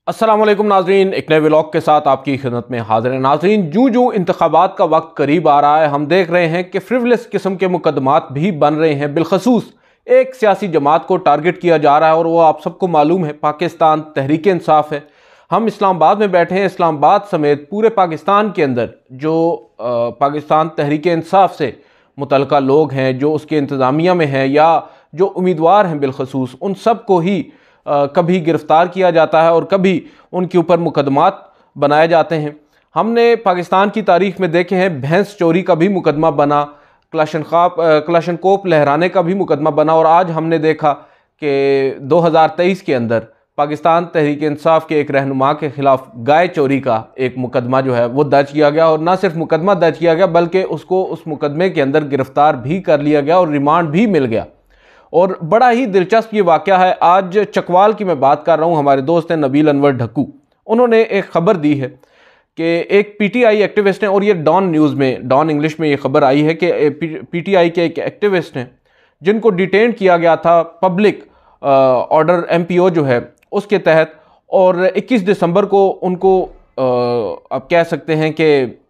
अस्सलाम वालेकुम नाजरीन, एक नए व्लॉग के साथ आपकी खिदमत में हाजिर है। नाजरीन, जूं जूं इंतखाबात का वक्त करीब आ रहा है, हम देख रहे हैं कि फ्रिवलेस किस्म के मुकदमात भी बन रहे हैं। बिलखसूस एक सियासी जमात को टारगेट किया जा रहा है और वो आप सबको मालूम है, पाकिस्तान तहरीक इंसाफ है। हम इस्लामाबाद में बैठे हैं। इस्लामाबाद समेत पूरे पाकिस्तान के अंदर जो पाकिस्तान तहरीक इंसाफ से मुतल्लिका लोग हैं, जो उसके इंतज़ामिया में हैं या जो उम्मीदवार हैं बिलखसूस, उन सब को ही कभी गिरफ़्तार किया जाता है और कभी उनके ऊपर मुकदमात बनाए जाते हैं। हमने पाकिस्तान की तारीख़ में देखे हैं, भैंस चोरी का भी मुकदमा बना, क्लाशनकोप लहराने का भी मुकदमा बना, और आज हमने देखा कि 2023 के अंदर पाकिस्तान तहरीक इंसाफ के एक रहनुमा के ख़िलाफ़ गाय चोरी का एक मुकदमा जो है वो दर्ज किया गया। और ना सिर्फ मुकदमा दर्ज किया गया बल्कि उसको उस मुकदमे के अंदर गिरफ़्तार भी कर लिया गया और रिमांड भी मिल गया। और बड़ा ही दिलचस्प ये वाक़या है। आज चकवाल की मैं बात कर रहा हूँ, हमारे दोस्त हैं नबील अनवर ढक्कू, उन्होंने एक ख़बर दी है कि एक पीटीआई एक्टिविस्ट हैं, और ये डॉन न्यूज़ में, डॉन इंग्लिश में ये ख़बर आई है कि पीटीआई के एक एक्टिविस्ट हैं जिनको डिटेन किया गया था पब्लिक ऑर्डर एमपीओ जो है उसके तहत, और 21 दिसंबर को उनको आप कह सकते हैं कि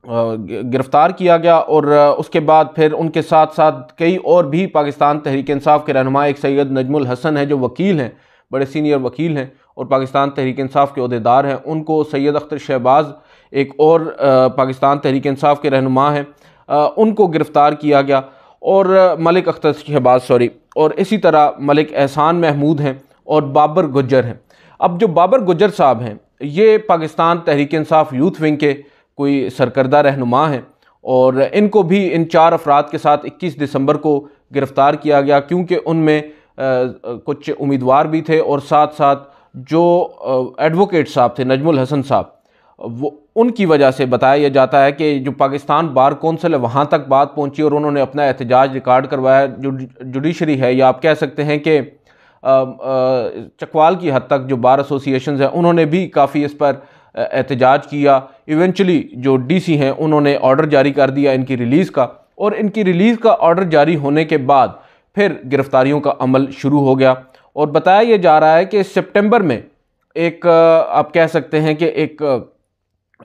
गिरफ्तार किया गया। और उसके बाद फिर उनके साथ साथ कई और भी पाकिस्तान तहरीक इंसाफ के रहनुमा, एक सैयद नजमुल हसन है जो वकील हैं, बड़े सीनियर वकील हैं और पाकिस्तान तहरीक इंसाफ के ओहदेदार हैं, उनको सैयद अख्तर शहबाज एक और पाकिस्तान तहरीक इंसाफ के रहनुमा हैं, उनको गिरफ़्तार किया गया, और मलिक अख्तर शहबाज सॉरी, और इसी तरह मलिक एहसान महमूद हैं और बाबर गुज्जर हैं। अब जो बाबर गुज्जर साहब हैं, ये पाकिस्तान तहरीक इंसाफ यूथ विंग के कोई सरकर्दा रहनुमा हैं, और इनको भी इन 4 अफराद के साथ 21 दिसंबर को गिरफ़्तार किया गया, क्योंकि उनमें कुछ उम्मीदवार भी थे और साथ साथ जो एडवोकेट साहब थे नजमुल हसन साहब, वो उनकी वजह से बताया जाता है कि जो पाकिस्तान बार कौंसिल है वहाँ तक बात पहुँची और उन्होंने अपना एहतजाज रिकॉर्ड करवाया। जो जुडिशरी है, या आप कह सकते हैं कि चकवाल की हद तक जो बार एसोसिएशन हैं, उन्होंने भी काफ़ी इस पर एहतजाज किया। इवेंचुअली जो डीसी हैं उन्होंने ऑर्डर जारी कर दिया इनकी रिलीज़ का, और इनकी रिलीज़ का ऑर्डर जारी होने के बाद फिर गिरफ्तारियों का अमल शुरू हो गया। और बताया यह जा रहा है कि सितंबर में एक आप कह सकते हैं कि एक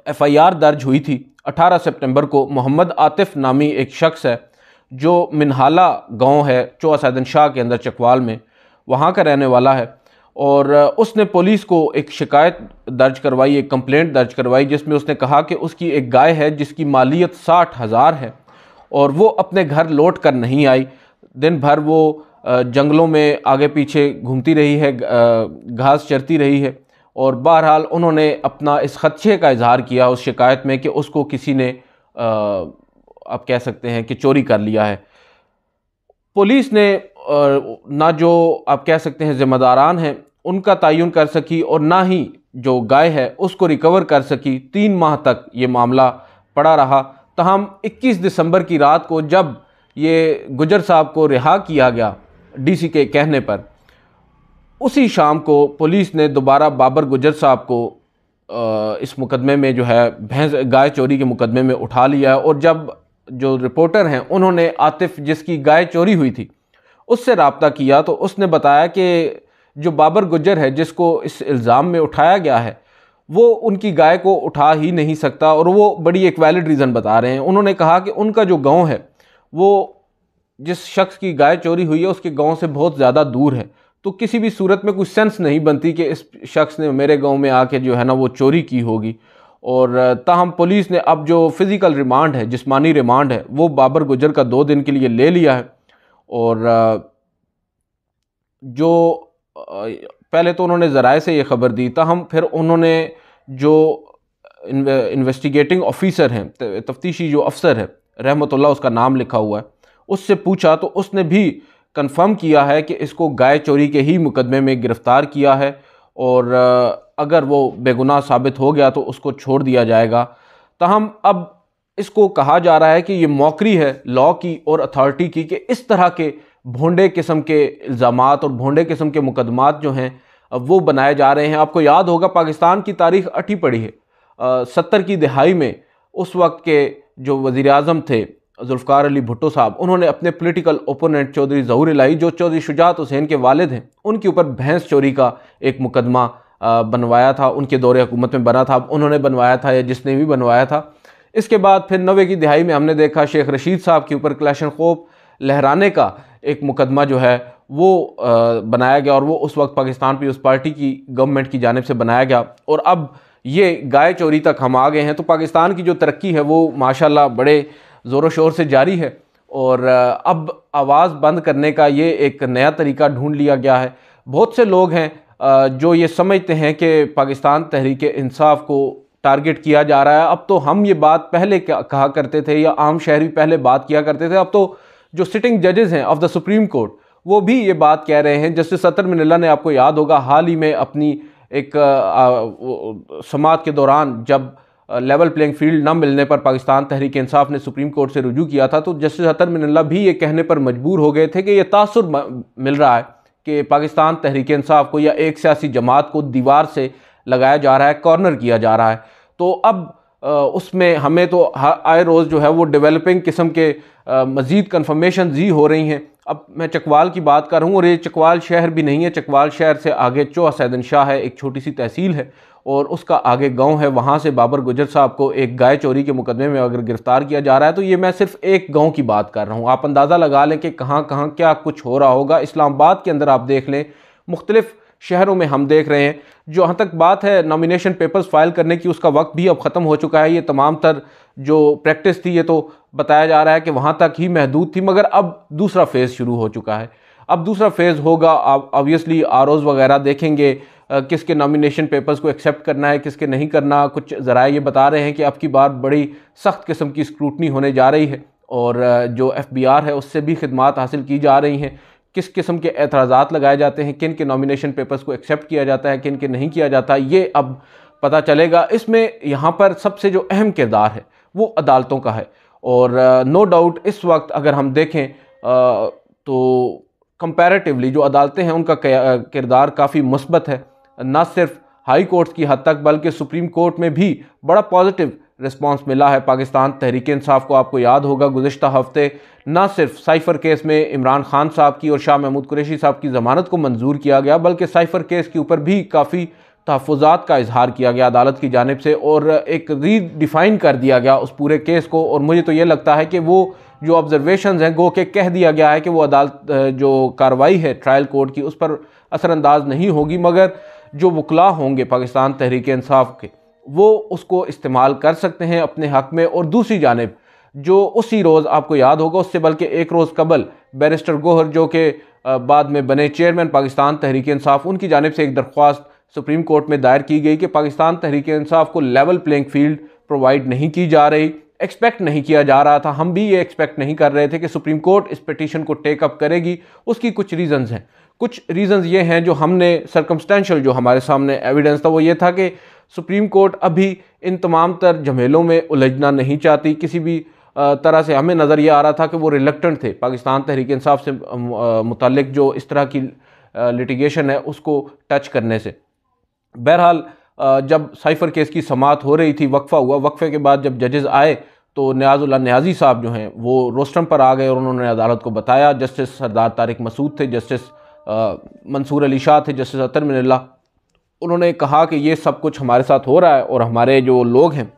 एफआईआर दर्ज हुई थी 18 सितंबर को। मोहम्मद आतिफ नामी एक शख्स है जो मिनहाला गांव है चौहा सैदन शाह के अंदर चकवाल में, वहाँ का रहने वाला है, और उसने पुलिस को एक शिकायत दर्ज करवाई, एक कंप्लेंट दर्ज करवाई, जिसमें उसने कहा कि उसकी एक गाय है जिसकी मालियत 60,000 है और वो अपने घर लौट कर नहीं आई। दिन भर वो जंगलों में आगे पीछे घूमती रही है, घास चरती रही है, और बहरहाल उन्होंने अपना इस खदशे का इजहार किया उस शिकायत में कि उसको किसी ने आप कह सकते हैं कि चोरी कर लिया है। पुलिस ने ना जो आप कह सकते हैं ज़िम्मेदारान हैं उनका तयन कर सकी, और ना ही जो गाय है उसको रिकवर कर सकी। 3 माह तक ये मामला पड़ा रहा। तहम 21 दिसंबर की रात को जब ये गुजर साहब को रिहा किया गया डीसी के कहने पर, उसी शाम को पुलिस ने दोबारा बाबर गुजर साहब को इस मुकदमे में जो है भैंस गाय चोरी के मुकदमे में उठा लिया। और जब जो रिपोर्टर हैं उन्होंने आतिफ जिसकी गाय चोरी हुई थी उससे रब्ता किया, तो उसने बताया कि जो बाबर गुज्जर है जिसको इस इल्ज़ाम में उठाया गया है वो उनकी गाय को उठा ही नहीं सकता, और वो बड़ी एक वैलिड रीज़न बता रहे हैं। उन्होंने कहा कि उनका जो गांव है वो जिस शख्स की गाय चोरी हुई है उसके गांव से बहुत ज़्यादा दूर है, तो किसी भी सूरत में कुछ सेंस नहीं बनती कि इस शख्स ने मेरे गांव में आके जो है ना वो चोरी की होगी। और ताहम पुलिस ने अब जो फ़िज़िकल रिमांड है, जिस्मानी रिमांड है, वो बाबर गुज्जर का 2 दिन के लिए ले लिया है। और जो पहले तो उन्होंने ज़राए से ये ख़बर दी, ताहम फिर उन्होंने जो इन्वेस्टिगेटिंग ऑफिसर हैं, तफ्तीशी जो अफसर है, रहमतुल्लाह उसका नाम लिखा हुआ है, उससे पूछा तो उसने भी कंफर्म किया है कि इसको गाय चोरी के ही मुकदमे में गिरफ़्तार किया है, और अगर वो बेगुनाह साबित हो गया तो उसको छोड़ दिया जाएगा। ताहम अब इसको कहा जा रहा है कि ये मौकरी है लॉ की और अथॉरिटी की कि इस तरह के भोंडे किस्म के इल्ज़ामात और भोंडे किस्म के मुकदमात जो हैं वो बनाए जा रहे हैं। आपको याद होगा पाकिस्तान की तारीख़ अटी पड़ी है। 70 की दहाई में उस वक्त के जो वज़ीर आज़म थे जुल्फ़कार अली भुट्टो साहब, उन्होंने अपने पॉलिटिकल ओपोनेंट चौधरी ज़हूर इलाही, जो चौधरी शुजात हुसैन के वालिद हैं, उनके ऊपर भैंस चोरी का एक मुकदमा बनवाया था, उनके दौरे हुकूमत में बना था। अब उन्होंने बनवाया था या जिसने भी बनवाया था। इसके बाद फिर 90 की दिहाई में हमने देखा शेख रशीद साहब के ऊपर क्लैशनखोफ लहराने का एक मुकदमा जो है वो बनाया गया, और वो उस वक्त पाकिस्तान पीपल्स पार्टी की गवर्नमेंट की जानिब से बनाया गया। और अब ये गाय चोरी तक हम आ गए हैं। तो पाकिस्तान की जो तरक्की है वो माशाल्लाह बड़े ज़ोर शोर से जारी है, और अब आवाज़ बंद करने का ये एक नया तरीका ढूंढ लिया गया है। बहुत से लोग हैं जो ये समझते हैं कि पाकिस्तान तहरीक इंसाफ को टारगेट किया जा रहा है। अब तो हम ये बात पहले कहा करते थे, या आम शहरी पहले बात किया करते थे, अब तो जो सिटिंग जजेस हैं ऑफ द सुप्रीम कोर्ट वो भी ये बात कह रहे हैं। जस्टिस अतर मिनल्ला ने, आपको याद होगा, हाल ही में अपनी एक समाअत के दौरान जब लेवल प्लेइंग फील्ड न मिलने पर पाकिस्तान तहरीक इंसाफ ने सुप्रीम कोर्ट से रुजू किया था, तो जस्टिस अतर मिनल्ला भी ये कहने पर मजबूर हो गए थे कि ये तासुर मिल रहा है कि पाकिस्तान तहरीक इंसाफ को या एक सियासी जमात को दीवार से लगाया जा रहा है, कॉर्नर किया जा रहा है। तो अब उसमें हमें तो आए रोज़ जो है वो डेवलपिंग किस्म के मज़ीद कन्फर्मेशन जी हो रही हैं। अब मैं चकवाल की बात कर रहा हूँ, और ये चकवाल शहर भी नहीं है। चकवाल शहर से आगे चौहा सैदन शाह है, एक छोटी सी तहसील है, और उसका आगे गांव है। वहाँ से बाबर गुजर साहब को एक गाय चोरी के मुकदमे में अगर गिरफ्तार किया जा रहा है, तो ये मैं सिर्फ एक गांव की बात कर रहा हूँ। आप अंदाज़ा लगा लें कि कहाँ कहाँ क्या कुछ हो रहा होगा। इस्लामाबाद के अंदर आप देख लें, मुख्तलिफ शहरों में हम देख रहे हैं। जहाँ तक बात है नॉमिनेशन पेपर्स फाइल करने की, उसका वक्त भी अब ख़त्म हो चुका है। ये तमाम तर जो प्रैक्टिस थी, ये तो बताया जा रहा है कि वहाँ तक ही महदूद थी, मगर अब दूसरा फेज़ शुरू हो चुका है। अब दूसरा फेज़ होगा, आप ऑब्वियसली आरओज़ वगैरह देखेंगे, किसके नॉमिनेशन पेपर्स को एक्सेप्ट करना है, किसके नहीं करना। कुछ ज़राए ये बता रहे हैं कि अब की बार बड़ी सख्त किस्म की स्क्रूटनी होने जा रही है, और जो FBR है उससे भी खिदमात हासिल की जा रही हैं। किस किस्म के एतराज़ात लगाए जाते हैं, किन के नॉमिनेशन पेपर्स को एक्सेप्ट किया जाता है, किन के नहीं किया जाता, ये अब पता चलेगा। इसमें यहाँ पर सबसे जो अहम किरदार है वो अदालतों का है, और नो डाउट इस वक्त अगर हम देखें तो कंपैरेटिवली जो अदालतें हैं उनका किरदार काफ़ी मुस्बत है। न सिर्फ हाई कोर्ट्स की हद तक, बल्कि सुप्रीम कोर्ट में भी बड़ा पॉजिटिव रिस्पांस मिला है पाकिस्तान तहरीक इंसाफ को। आपको याद होगा गुज़िश्ता हफ्ते न सिर्फ साइफ़र केस में इमरान खान साहब की और शाह महमूद कुरैशी साहब की ज़मानत को मंजूर किया गया, बल्कि साइफ़र केस के ऊपर भी काफ़ी तहफ़्फ़ुज़ात का इजहार किया गया अदालत की जानिब से, और एक रीडिफ़ाइन कर दिया गया उस पूरे केस को। और मुझे तो ये लगता है कि वो जो ऑब्जर्वेशंस हैं, गो के कह दिया गया है कि वो अदालत जो कार्रवाई है ट्रायल कोर्ट की उस पर असरअंदाज नहीं होगी, मगर जो वकला होंगे पाकिस्तान तहरीक इंसाफ के वो उसको इस्तेमाल कर सकते हैं अपने हक़ में। और दूसरी जानिब जो उसी रोज़, आपको याद होगा उससे बल्कि एक रोज़ कबल, बैरिस्टर गोहर जो कि बाद में बने चेयरमैन पाकिस्तान तहरीक इंसाफ, उनकी जानिब से एक दरख्वास्त सुप्रीम कोर्ट में दायर की गई कि पाकिस्तान तहरीक इंसाफ को लेवल प्लेइंग फील्ड प्रोवाइड नहीं की जा रही, एक्सपेक्ट नहीं किया जा रहा था। हम भी ये एक्सपेक्ट नहीं कर रहे थे कि सुप्रीम कोर्ट इस पिटीशन को टेक अप करेगी। उसकी कुछ रीज़न्स हैं। कुछ रीज़न्स ये हैं जो हमने सर्कमस्टेंशियल, जो हमारे सामने एविडेंस था, वो ये था कि सुप्रीम कोर्ट अभी इन तमाम तर झमेलों में उलझना नहीं चाहती। किसी भी तरह से हमें नज़र ये आ रहा था कि वो रिलक्टेंट थे पाकिस्तान तहरीक इंसाफ से मुताल्लिक जो इस तरह की लिटिगेशन है उसको टच करने से। बहरहाल जब साइफ़र केस की समाअत हो रही थी, वक्फ़ा हुआ, वक्फ़े के बाद जब जजेस आए तो नियाज़ुल्लाह नियाज़ी साहब जो हैं वो रोस्टम पर आ गए, और उन्होंने अदालत को बताया। जस्टिस सरदार तारिक मसूद थे, जस्टिस मंसूर अली शाह थे, जस्टिस अतर मिनल्ला। उन्होंने कहा कि ये सब कुछ हमारे साथ हो रहा है, और हमारे जो लोग हैं,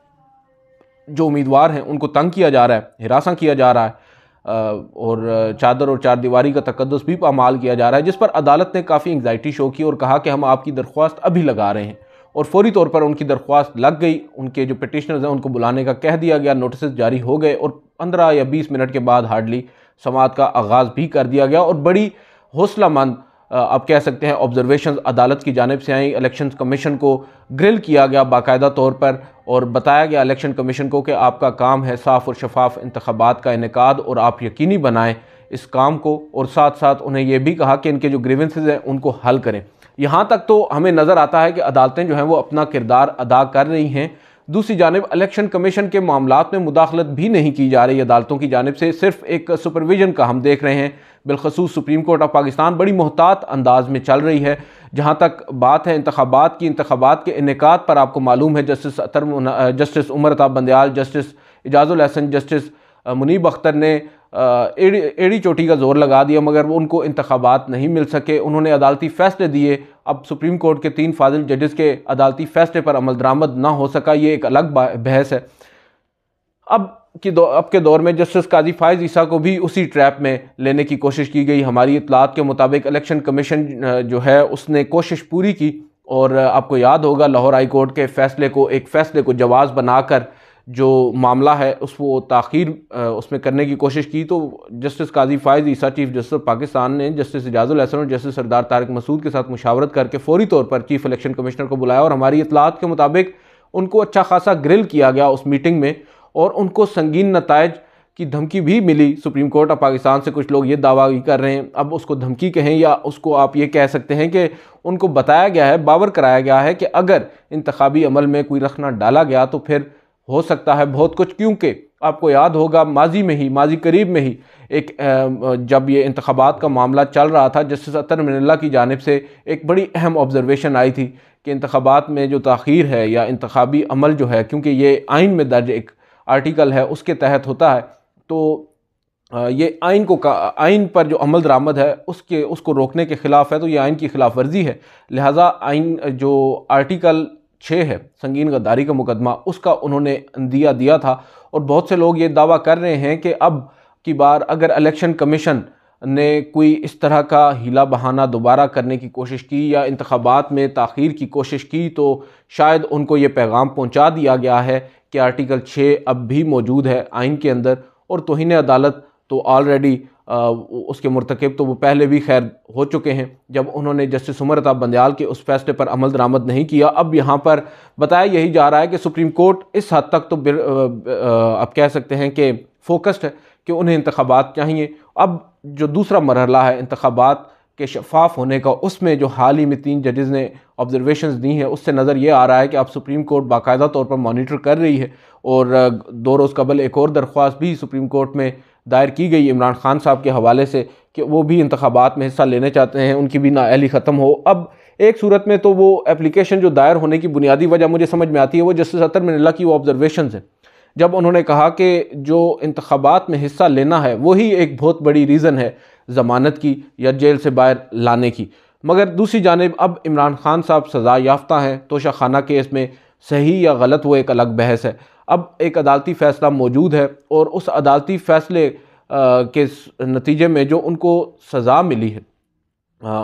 जो उम्मीदवार हैं, उनको तंग किया जा रहा है, हिरासा किया जा रहा है, और चादर और चार दीवारी का तकद्दुस भी पामाल किया जा रहा है, जिस पर अदालत ने काफ़ी एंग्जाइटी शो की और कहा कि हम आपकी दरख्वास्त अभी लगा रहे हैं। और फौरी तौर पर उनकी दरख्वास्त लग गई। उनके जो पिटिशनर्स हैं उनको बुलाने का कह दिया गया, नोटिस जारी हो गए, और 15 या 20 मिनट के बाद हार्डली समाअत का आगाज़ भी कर दिया गया। और बड़ी हौसलामंद आप कह सकते हैं ऑब्जर्वेशन अदालत की जानिब से आई। इलेक्शन कमीशन को ग्रिल किया गया बाकायदा तौर पर, और बताया गया इलेक्शन कमीशन को कि आपका काम है साफ़ और शफाफ इंतखाबात का इनेकाद, और आप यकीनी बनाएं इस काम को, और साथ साथ उन्हें यह भी कहा कि इनके जो ग्रीवेंसेस हैं उनको हल करें। यहाँ तक तो हमें नज़र आता है कि अदालतें जो हैं वो अपना किरदार अदा कर रही हैं। दूसरी जानिब इलेक्शन कमीशन के मामलात में मुदाखलत भी नहीं की जा रही अदालतों की जानिब से, सिर्फ एक सुपरविजन का हम देख रहे हैं। बिलखसूस सुप्रीम कोर्ट ऑफ पाकिस्तान बड़ी मोहतात अंदाज में चल रही है। जहाँ तक बात है इंतखाबात की, इंतखाबात के इनेकाद पर आपको मालूम है justice Umar Ata Bandial, justice Ijazul Hasan, justice Munib Akhtar ने एड़ी चोटी का जोर लगा दिया, मगर वो उनको इंतखाबात नहीं मिल सके। उन्होंने अदालती फ़ैसले दिए। अब सुप्रीम कोर्ट के 3 फाजिल जजेस के अदालती फ़ैसले पर अमल दरामद ना हो सका, ये एक अलग बहस है। अब के दौर में जस्टिस काजी फायज़ ईसा को भी उसी ट्रैप में लेने की कोशिश की गई। हमारी इत्तलात के मुताबिक इलेक्शन कमीशन जो है उसने कोशिश पूरी की, और आपको याद होगा लाहौर हाई कोर्ट के फ़ैसले को जवाज़ बनाकर जो मामला है उसको ताख़ीर उसमें करने की कोशिश की। तो जस्टिस काजी फायज़ ईसा चीफ़ जस्टिस पाकिस्तान ने जस्टिस इजाज़ुल एहसन और जस्टिस सरदार तारिक मसूद के साथ मुशावरत करके फ़ौरी तौर पर चीफ़ इलेक्शन कमिश्नर को बुलाया, और हमारी इत्तलात के मुताबिक उनको अच्छा खासा ग्रिल किया गया उस मीटिंग में, और उनको संगीन नताइज की धमकी भी मिली। सुप्रीम कोर्ट ऑफ पाकिस्तान से कुछ लोग ये दावा भी कर रहे हैं, अब उसको धमकी कहें या उसको आप ये कह सकते हैं कि उनको बताया गया है, बावर कराया गया है कि अगर इंतखाबी अमल में कोई रखना डाला गया तो फिर हो सकता है बहुत कुछ। क्योंकि आपको याद होगा माजी करीब में ही एक जब ये इंतखाबात का मामला चल रहा था, जस्टिस अतर मिनल्ला की जानिब से एक बड़ी अहम ऑब्जर्वेशन आई थी कि इंतखाबात में जो ताख़ीर है या इंतखाबी अमल जो है, क्योंकि ये आइन में दर्ज एक आर्टिकल है उसके तहत होता है, तो ये आइन पर जो अमल दरामद है उसको रोकने के ख़िलाफ़ है, तो ये आइन की खिलाफ वर्जी है। लिहाजा आइन जो आर्टिकल 6 है संगीन गद्दारी का मुकदमा, उसका उन्होंने दिया था। और बहुत से लोग ये दावा कर रहे हैं कि अब की बार अगर इलेक्शन कमीशन ने कोई इस तरह का हीला बहाना दोबारा करने की कोशिश की या इंतखाबात में ताख़ीर की कोशिश की, तो शायद उनको ये पैगाम पहुंचा दिया गया है कि आर्टिकल 6 अब भी मौजूद है आइन के अंदर, और तौहीन अदालत तो ऑलरेडी उसके मुर्तकिब तो वो पहले भी खैर हो चुके हैं जब उन्होंने जस्टिस उमर अता बंदयाल के उस फैसले पर अमल दरामद नहीं किया। अब यहाँ पर बताया यही जा रहा है कि सुप्रीम कोर्ट इस हद तक तो आप कह सकते हैं कि फोकस्ड है कि उन्हें इंतखाबात चाहिए। अब जो दूसरा मरहला है इंतखाबात के शफाफ होने का, उसमें जो हाल ही में 3 जजेस ने ऑब्जर्वेशंस दी हैं उससे नज़र ये आ रहा है कि अब सुप्रीम कोर्ट बाकायदा तौर पर मॉनिटर कर रही है। और 2 रोज़ कबल एक और दरख्वास्त भी सुप्रीम कोर्ट में दायर की गई इमरान खान साहब के हवाले से कि वो भी इंतखाबात में हिस्सा लेने चाहते हैं, उनकी भी नाअहली ख़त्म हो। अब एक सूरत में तो वो एप्लीकेशन जो दायर होने की बुनियादी वजह मुझे समझ में आती है वो जस्टिस अतर मिनल्ला की वो ऑब्जर्वेशन है, जब उन्होंने कहा कि जो इंतखाबात में हिस्सा लेना है वही एक बहुत बड़ी रीज़न है ज़मानत की या जेल से बाहर लाने की। मगर दूसरी जानिब अब इमरान खान साहब सज़ा याफ्ता हैं तोशा खाना केस में, सही या गलत वो एक अलग बहस है। अब एक अदालती फ़ैसला मौजूद है और उस अदालती फ़ैसले के नतीजे में जो उनको सज़ा मिली है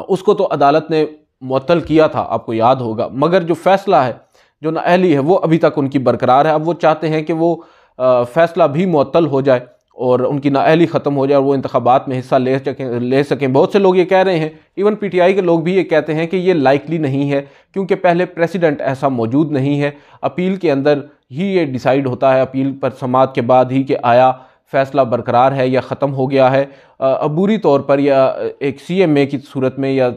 उसको तो अदालत ने मुअत्तल किया था, आपको याद होगा, मगर जो फ़ैसला है जो नाअहली है वो अभी तक उनकी बरकरार है। अब वो चाहते हैं कि वो फ़ैसला भी मुअत्तल हो जाए और उनकी नाअहली ख़त्म हो जाए और वो इंतखाबात में हिस्सा ले सकें। बहुत से लोग ये कह रहे हैं, इवन PTI के लोग भी ये कहते हैं कि ये लाइकली नहीं है क्योंकि पहले प्रेसिडेंट ऐसा मौजूद नहीं है। अपील के अंदर ही ये डिसाइड होता है, अपील पर समाअत के बाद ही कि आया फ़ैसला बरकरार है या ख़त्म हो गया है। अबूरी तौर पर या एक CMA की सूरत में या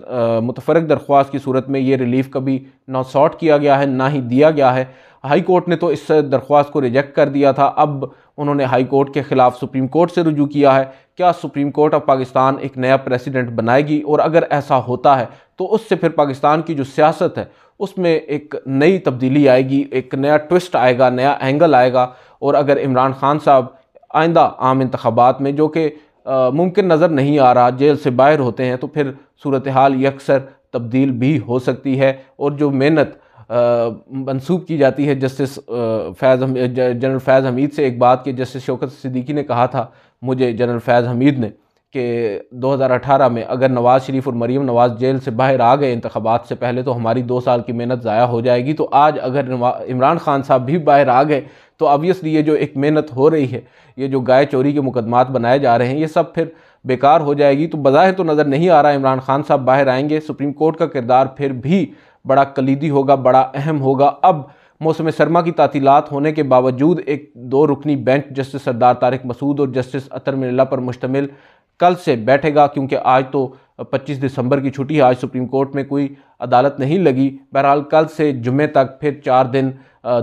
मुतफ़रक़ दरख्वास्त की सूरत में ये रिलीफ़ कभी ना सॉर्ट किया गया है ना ही दिया गया है। हाई कोर्ट ने तो इस दरख्वास्त को रिजेक्ट कर दिया था। अब उन्होंने हाई कोर्ट के ख़िलाफ़ सुप्रीम कोर्ट से रुजू किया है। क्या सुप्रीम कोर्ट ऑफ पाकिस्तान एक नया प्रेसिडेंट बनाएगी? और अगर ऐसा होता है तो उससे फिर पाकिस्तान की जो सियासत है उसमें एक नई तब्दीली आएगी, एक नया ट्विस्ट आएगा, नया एंगल आएगा। और अगर इमरान खान साहब आइंदा आम इंतखाबात में, जो कि मुमकिन नज़र नहीं आ रहा, जेल से बाहर होते हैं, तो फिर सूरत हाल यकसर तब्दील भी हो सकती है। और जो मेहनत मंसूब की जाती है जस्टिस जनरल फैज़ हमीद से, एक बात कि जस्टिस शौकत सिद्दीकी ने कहा था मुझे जनरल फैज़ हमीद ने कि 2018 में अगर नवाज़ शरीफ और मरीम नवाज़ जेल से बाहर आ गए इंतखाबात से पहले तो हमारी 2 साल की मेहनत ज़ाया हो जाएगी। तो आज अगर इमरान खान साहब भी बाहर आ गए तो ऑब्वियसली ये जो एक मेहनत हो रही है, ये जो गाय चोरी के मुकदमात बनाए जा रहे हैं, ये सब फिर बेकार हो जाएगी। तो बज़ाहिर तो नज़र नहीं आ रहा इमरान खान साहब बाहर आएंगे। सुप्रीम कोर्ट का किरदार फिर भी बड़ा कलीदी होगा, बड़ा अहम होगा। अब मौसम सरमा की तातीलात होने के बावजूद एक 2 रुकनी बेंच जस्टिस सरदार तारिक मसूद और जस्टिस अतर मिनल्ला पर मुश्तमिल कल से बैठेगा, क्योंकि आज तो 25 दिसंबर की छुट्टी है, आज सुप्रीम कोर्ट में कोई अदालत नहीं लगी। बहरहाल कल से जुमे तक फिर 4 दिन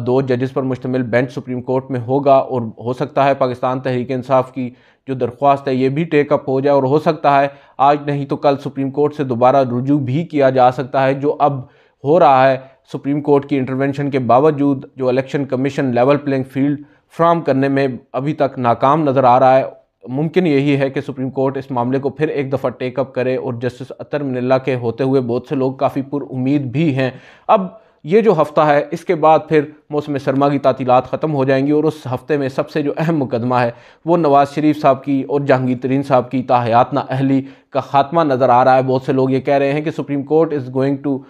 2 जजेस पर मुश्तमिल बेंच सुप्रीम कोर्ट में होगा। और हो सकता है पाकिस्तान तहरीक इंसाफ की जो दरख्वास्त है ये भी टेकअप हो जाए, और हो सकता है आज नहीं तो कल सुप्रीम कोर्ट से दोबारा रुजू भी किया जा सकता है, जो अब हो रहा है। सुप्रीम कोर्ट की इंटरवेंशन के बावजूद जो election commission level playing field फ्राहम करने में अभी तक नाकाम नज़र आ रहा है। मुमकिन यही है कि सुप्रीम कोर्ट इस मामले को फिर एक दफ़ा टेकअप करे और जस्टिस अतर मिनल्ला के होते हुए बहुत से लोग काफ़ी पुरुम्मीद भी हैं। अब ये जो हफ़्ता है इसके बाद फिर मौसम सरमा की तातीलात ख़त्म हो जाएंगी और उस हफ़्ते में सबसे जो अहम मुकदमा है वो नवाज़ शरीफ साहब की और जहांगीर तरीन साहब की ताहयात नाअहली का ख़ात्मा नज़र आ रहा है। बहुत से लोग ये कह रहे हैं कि supreme court is going to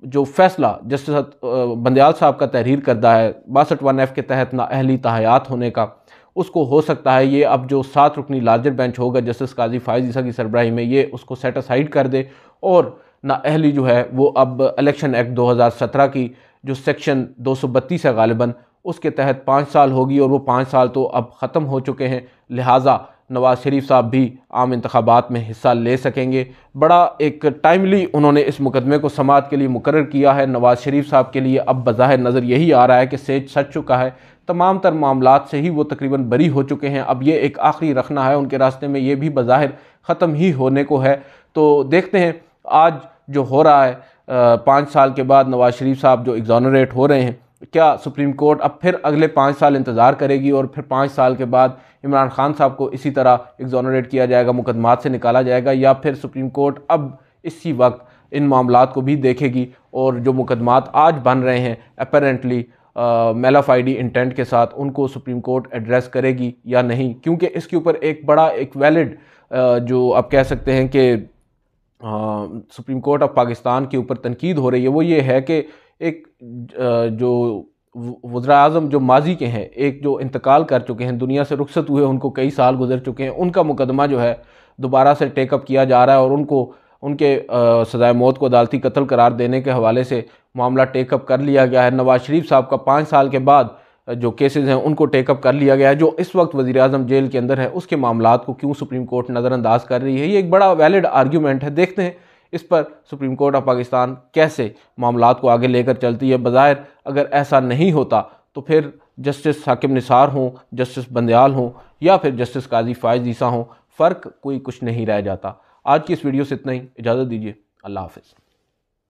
जो फैसला जस्टिस बंदयाल साहब का तहरीर करदा है 62(1)F के तहत नाअहली ताहयात होने का, उसको हो सकता है ये अब जो 7 रुकनी लार्जर बेंच होगा जस्टिस काजी फायज़ ईसा की सरबराही में, ये उसको सेट असाइड कर दे और नाअहली जो है वो अब इलेक्शन एक्ट 2017 की जो सेक्शन 232 है गालिबन उसके तहत 5 साल होगी और वो 5 साल तो अब ख़त्म हो चुके हैं, लिहाजा नवाज़ शरीफ साहब भी आम इंतखाबात में हिस्सा ले सकेंगे। बड़ा एक टाइमली उन्होंने इस मुकदमे को समाअत के लिए मुकर्रर किया है। नवाज़ शरीफ साहब के लिए अब बज़ाहिर नज़र यही आ रहा है कि सेज सज चुका है, तमाम तर मामलात से ही वो तकरीबन बरी हो चुके हैं। अब ये एक आखिरी रखना है उनके रास्ते में, ये भी बज़ाहिर ख़त्म ही होने को है। तो देखते हैं आज जो हो रहा है 5 साल के बाद नवाज़ शरीफ साहब जो एग्जोनरेट हो रहे हैं, क्या सुप्रीम कोर्ट अब फिर अगले 5 साल इंतज़ार करेगी और फिर 5 साल के बाद इमरान खान साहब को इसी तरह एग्जोनरेट किया जाएगा, मुकदमात से निकाला जाएगा, या फिर सुप्रीम कोर्ट अब इसी वक्त इन मामलात को भी देखेगी और जो मुकदमात आज बन रहे हैं अपेरेंटली मेलाफाइडी इंटेंट के साथ उनको सुप्रीम कोर्ट एड्रेस करेगी या नहीं। क्योंकि इसके ऊपर एक बड़ा एक वैलिड जो आप कह सकते हैं कि सुप्रीम कोर्ट ऑफ पाकिस्तान के ऊपर तनकीद हो रही है, वो ये है कि एक जो वज़ीर आज़म जो माजी के हैं, एक जो इंतकाल कर चुके हैं, दुनिया से रुखसत हुए, उनको कई साल गुजर चुके हैं, उनका मुकदमा जो है दोबारा से टेकअप किया जा रहा है और उनको उनके सज़ाए मौत को अदालती कत्ल करार देने के हवाले से मामला टेकअप कर लिया गया है। नवाज़ शरीफ साहब का 5 साल के बाद जो केसेस हैं उनको टेकअप कर लिया गया है। जो इस वक्त वज़ीर आज़म जेल के अंदर है उसके मामलात को क्यों सुप्रीम कोर्ट नज़रअंदाज कर रही है, ये एक बड़ा वैलिड आर्ग्यूमेंट है। देखते हैं इस पर सुप्रीम कोर्ट ऑफ पाकिस्तान कैसे मामलात को आगे लेकर चलती है। बज़ाहिर अगर ऐसा नहीं होता तो फिर जस्टिस हाकिम निसार हों, जस्टिस बंदयाल हों या फिर जस्टिस काजी फायज़ ईसा हों, फ़र्क कोई कुछ नहीं रह जाता। आज की इस वीडियो से इतना ही, इजाज़त दीजिए, अल्लाह हाफ़िज़।